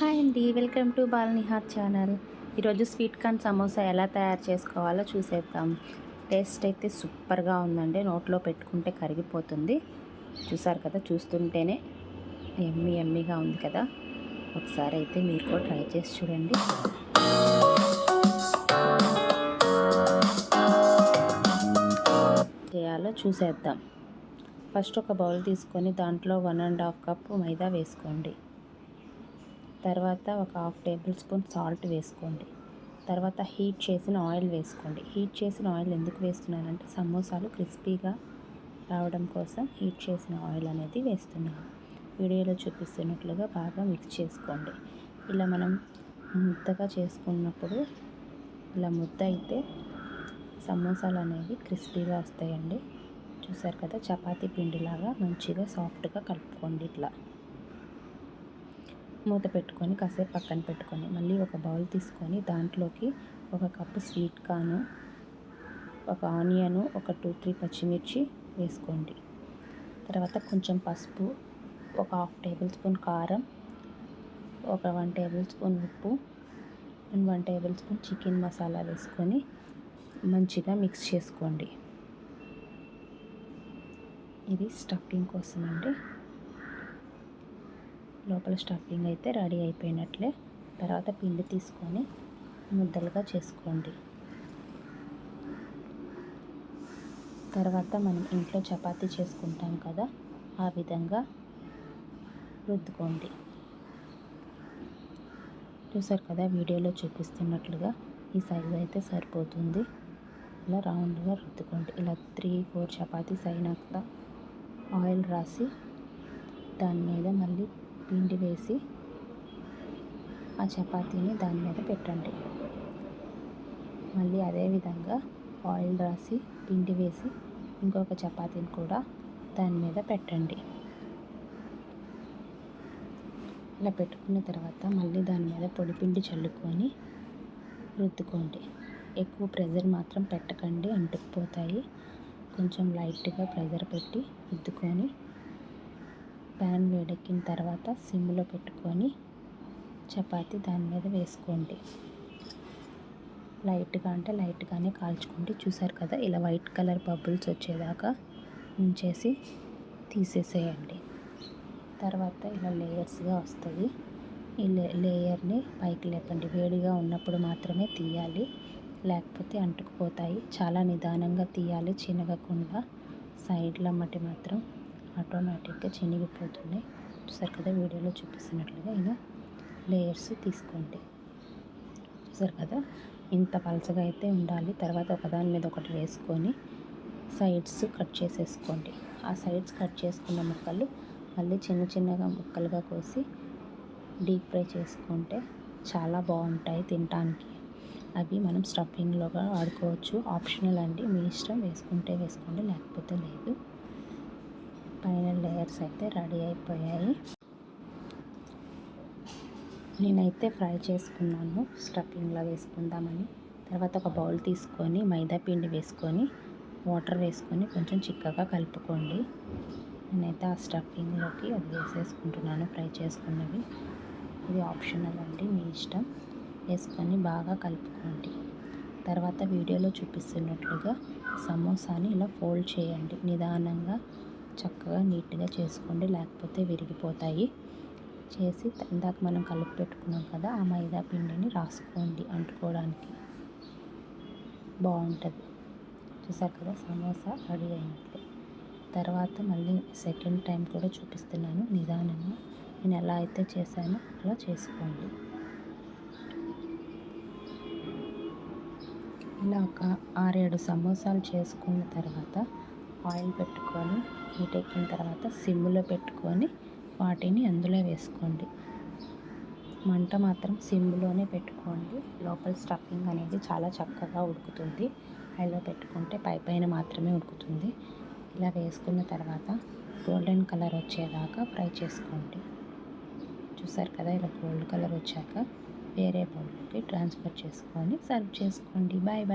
Hi అండి, welcome to బాలనిహార్ channel. ఈరోజు sweet corn samosa ఎలా తయారు చేసుకోవాలో చూసేద్దాం. టేస్ట్ అయితే సూపర్గా ఉందండి, నోట్లో పెట్టుకుంటే కరిగిపోతుంది. చూసారు కదా, చూస్తుంటేనే ఎమ్మీగా ఉంది కదా. ఒకసారి అయితే మీరు కూడా ట్రై చేసి చూడండి. చేయాలో చూసేద్దాం. ఫస్ట్ ఒక బౌల్ తీసుకొని దాంట్లో 1.5 కప్పు మైదా వేసుకోండి. తర్వాత ఒక 1/2 టేబుల్ స్పూన్ సాల్ట్ వేసుకోండి. తర్వాత హీట్ చేసిన ఆయిల్ వేసుకోండి. హీట్ చేసిన ఆయిల్ ఎందుకు వేస్తున్నానంటే సమోసాలు క్రిస్పీగా రావడం కోసం హీట్ చేసిన ఆయిల్ అనేది వేస్తున్నాను. వీడియోలో చూపిస్తున్నట్లుగా బాగా మిక్స్ చేసుకోండి. ఇలా మనం ముద్దగా చేసుకున్నప్పుడు ఇలా ముద్ద అయితే సమోసాలు అనేవి క్రిస్పీగా వస్తాయండి. చూసారు కదా, చపాతీ పిండిలాగా మంచిగా సాఫ్ట్గా కలుపుకోండి. ఇట్లా మూత పెట్టుకొని కాసేపు పక్కన పెట్టుకొని మళ్ళీ ఒక బౌల్ తీసుకొని దాంట్లోకి 1 కప్పు స్వీట్ కార్న్, ఒక ఆనియను, ఒక 2-3 పచ్చిమిర్చి వేసుకోండి. తర్వాత కొంచెం పసుపు, ఒక 1/2 టేబుల్ స్పూన్ కారం, ఒక 1 టేబుల్ స్పూన్ ఉప్పు and 1 table spoon chicken masala వేసుకొని మంచిగా మిక్స్ చేసుకోండి. ఇది స్టఫింగ్ కోసం అండి. లోపల స్టఫింగ్ అయితే రెడీ అయిపోయినట్లే. తర్వాత పిండి తీసుకొని ముద్దలుగా చేసుకోండి. తర్వాత మనం ఇంట్లో చపాతీ చేసుకుంటాం కదా, ఆ విధంగా రుద్దుకోండి. చూసారు కదా, వీడియోలో చూపిస్తున్నట్లుగా ఈ సైజు అయితే సరిపోతుంది. ఇలా రౌండ్గా రుద్దుకోండి. ఇలా 3-4 చపాతీస్ అయినాక ఆయిల్ రాసి దాని మీద మళ్ళీ పిండి వేసి ఆ చపాతీని దాని మీద పెట్టండి. మళ్ళీ అదేవిధంగా ఆయిల్ రాసి పిండి వేసి ఇంకొక చపాతీని కూడా దాని మీద పెట్టండి. ఇలా పెట్టుకున్న తర్వాత మళ్ళీ దాని మీద పొడిపిండి చల్లుకొని రుద్దుకోండి. ఎక్కువ ప్రెజర్ మాత్రం పెట్టకండి, అంటుకుపోతాయి. కొంచెం లైట్గా ప్రెజర్ పెట్టి రుద్దుకొని ప్యాన్ వేడెక్కిన తర్వాత సిమ్లో పెట్టుకొని చపాతీ దాని మీద వేసుకోండి. లైట్గానే కాల్చుకోండి. చూసారు కదా, ఇలా వైట్ కలర్ బబుల్స్ వచ్చేదాకా ఉంచేసి తీసేసేయండి. తర్వాత ఇలా లేయర్స్గా వస్తుంది. ఈ లేయర్ని పైకి లేపండి. వేడిగా ఉన్నప్పుడు మాత్రమే తీయాలి, లేకపోతే అంటుకుపోతాయి. చాలా నిదానంగా తీయాలి, చినగకుండా. సైడ్ల మట్టి మాత్రం ఆటోమేటిక్గా చినిగిపోతున్నాయి. చూసారు కదా, వీడియోలో చూపిస్తున్నట్లుగా ఇలా లేయర్స్ తీసుకోండి. చూసారు కదా, ఇంత పలచగా అయితే ఉండాలి. తర్వాత ఒకదాని మీద ఒకటి వేసుకొని సైడ్స్ కట్ చేసేసుకోండి. ఆ సైడ్స్ కట్ చేసుకున్న ముక్కలు మళ్ళీ చిన్నగా ముక్కలుగా కోసి డీప్ ఫ్రై చేసుకుంటే చాలా బాగుంటాయి తినడానికి. అవి మనం స్టఫింగ్లోగా వాడుకోవచ్చు. ఆప్షనల్ అండి, మీ ఇష్టం. వేసుకుంటే వేసుకోండి, లేకపోతే లేదు. ఫైనల్ లేయర్స్ అయితే రెడీ అయిపోయాయి. నేనైతే ఫ్రై చేసుకున్నాను స్టఫింగ్లో వేసుకుందామని. తర్వాత ఒక బౌల్ తీసుకొని మైదా పిండి వేసుకొని వాటర్ వేసుకొని కొంచెం చిక్కగా కలుపుకోండి. నేనైతే ఆ స్టఫింగ్లోకి అది వేసేసుకుంటున్నాను, ఫ్రై చేసుకున్నవి. ఇది ఆప్షనల్ అండి, మీ ఇష్టం. వేసుకొని బాగా కలుపుకోండి. తర్వాత వీడియోలో చూపిస్తున్నట్లుగా సమోసాని ఇలా ఫోల్డ్ చేయండి. నిదానంగా చక్కగా నీట్గా చేసుకోండి, లేకపోతే విరిగిపోతాయి. చేసి ఇందాక మనం కలిపి పెట్టుకున్నాం కదా, ఆ మైదా పిండిని రాసుకోండి అంటుకోవడానికి. బాగుంటుంది. చూసారు కదా, సమోసా రెడీ అయినట్లే. తర్వాత మళ్ళీ సెకండ్ టైం కూడా చూపిస్తున్నాను నిదానంగా. నేను ఎలా అయితే చేశానో అలా చేసుకోండి. ఇలా ఒక 6-7 సమోసాలు చేసుకున్న తర్వాత ఆయిల్ పెట్టుకొని హీట్ ఎక్కిన తర్వాత సిమ్లో పెట్టుకొని వాటిని అందులో వేసుకోండి. మంట మాత్రం సిమ్లోనే పెట్టుకోండి. లోపల స్టఫింగ్ అనేది చాలా చక్కగా ఉడుకుతుంది. హైలో పెట్టుకుంటే పైన మాత్రమే ఉడుకుతుంది. ఇలా వేసుకున్న తర్వాత గోల్డెన్ కలర్ వచ్చేదాకా ఫ్రై చేసుకోండి. చూసారు కదా, ఇలా గోల్డ్ కలర్ వచ్చాక వేరే బౌల్లోకి ట్రాన్స్ఫర్ చేసుకొని సర్వ్ చేసుకోండి. బాయ్.